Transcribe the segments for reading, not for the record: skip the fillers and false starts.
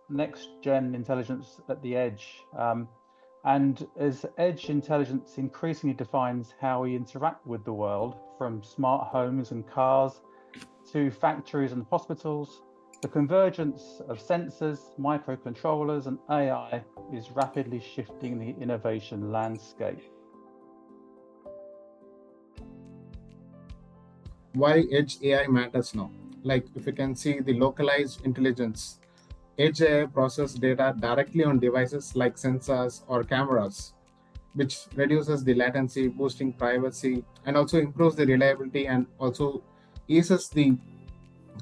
next-gen intelligence at the edge. And as edge intelligence increasingly defines how we interact with the world, from smart homes and cars to factories and hospitals, the convergence of sensors, microcontrollers, and AI is rapidly shifting the innovation landscape. Why edge AI matters now? Like if you can see the localized intelligence, edge AI process data directly on devices like sensors or cameras, which reduces the latency, boosting privacy, and also improves the reliability and also eases the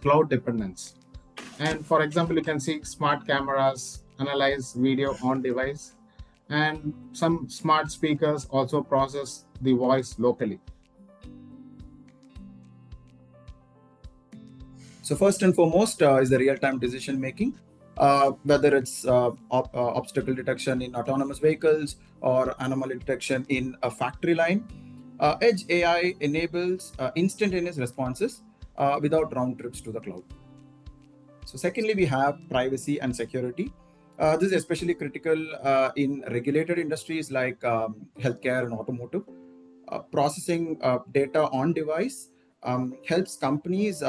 cloud dependence. And for example, you can see smart cameras analyze video on device, and some smart speakers also process the voice locally. So first and foremost is the real-time decision making, whether it's obstacle detection in autonomous vehicles or anomaly detection in a factory line. Edge AI enables instantaneous responses without round trips to the cloud. So secondly, we have privacy and security. This is especially critical in regulated industries like healthcare and automotive. Processing data on device helps companies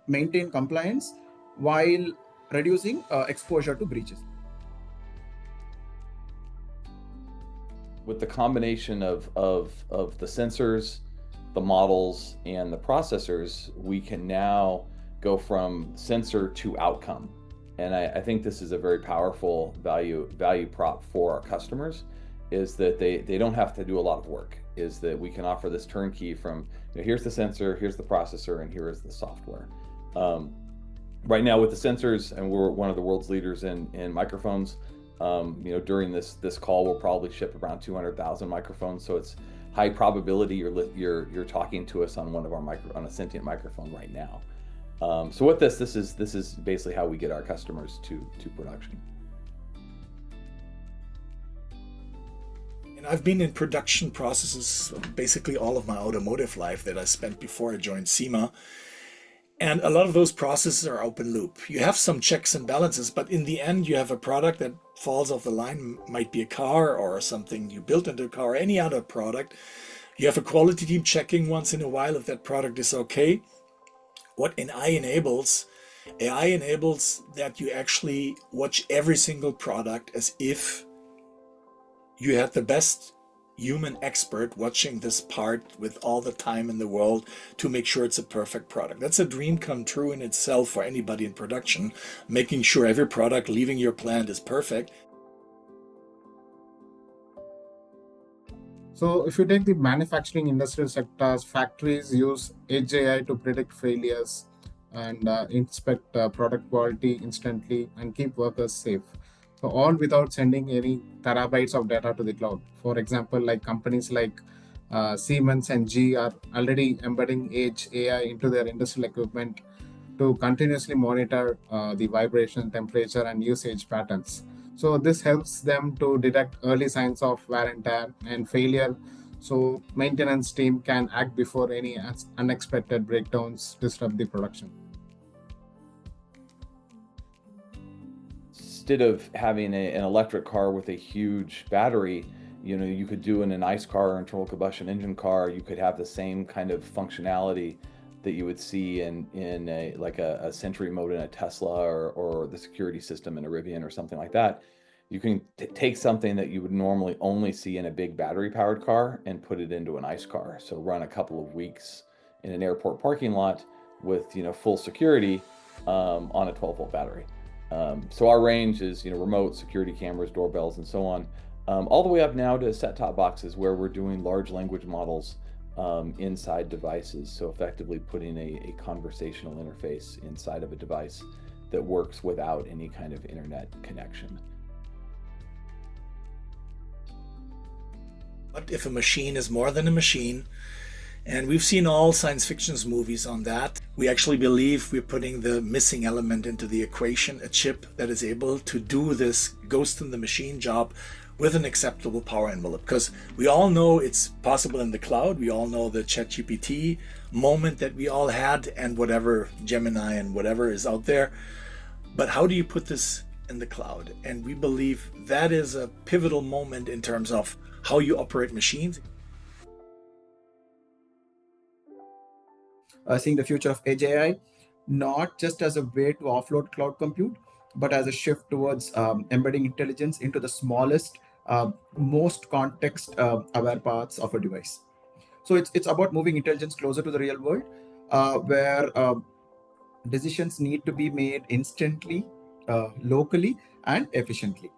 maintain compliance while reducing exposure to breaches. With the combination of the sensors, the models, and the processors, we can now go from sensor to outcome. And I think this is a very powerful value prop for our customers, is that they don't have to do a lot of work, is that we can offer this turnkey from, here's the sensor, here's the processor, and here is the software. Right now with the sensors, and we're one of the world's leaders in microphones, during this call, we'll probably ship around 200,000 microphones. So it's high probability you're talking to us on on a sentient microphone right now. So with this is basically how we get our customers to production. And I've been in production processes basically all of my automotive life that I spent before I joined SEMA. And a lot of those processes are open loop. You have some checks and balances, but in the end, you have a product that falls off the line, might be a car or something you built into a car, or any other product. You have a quality team checking once in a while if that product is okay. What AI enables that you actually watch every single product as if you had the best human expert watching this part with all the time in the world to make sure it's a perfect product. That's a dream come true in itself for anybody in production, making sure every product leaving your plant is perfect. So if you take the manufacturing industrial sectors, factories use edge AI to predict failures and inspect product quality instantly and keep workers safe. So all without sending any terabytes of data to the cloud. For example, like companies like Siemens and GE are already embedding edge AI into their industrial equipment to continuously monitor the vibration, temperature, and usage patterns. So this helps them to detect early signs of wear and tear and failure. So maintenance team can act before any unexpected breakdowns disrupt the production. Instead of having an electric car with a huge battery, you could do in an ICE car or internal combustion engine car, you could have the same kind of functionality that you would see in a Sentry mode in a Tesla or the security system in a Rivian or something like that. You can take something that you would normally only see in a big battery powered car and put it into an ICE car. So run a couple of weeks in an airport parking lot with full security on a 12-volt battery. So our range is remote security cameras, doorbells, and so on, all the way up now to set-top boxes where we're doing large language models inside devices. So effectively putting a conversational interface inside of a device that works without any kind of internet connection. What if a machine is more than a machine? And we've seen all science fiction movies on that. We actually believe we're putting the missing element into the equation, a chip that is able to do this ghost in the machine job with an acceptable power envelope. Because we all know it's possible in the cloud. We all know the ChatGPT moment that we all had and whatever Gemini and whatever is out there. but how do you put this in the cloud? And we believe that is a pivotal moment in terms of how you operate machines. Seeing the future of edge AI, not just as a way to offload cloud compute, but as a shift towards embedding intelligence into the smallest, most context-aware parts of a device. So it's about moving intelligence closer to the real world, where decisions need to be made instantly, locally, and efficiently.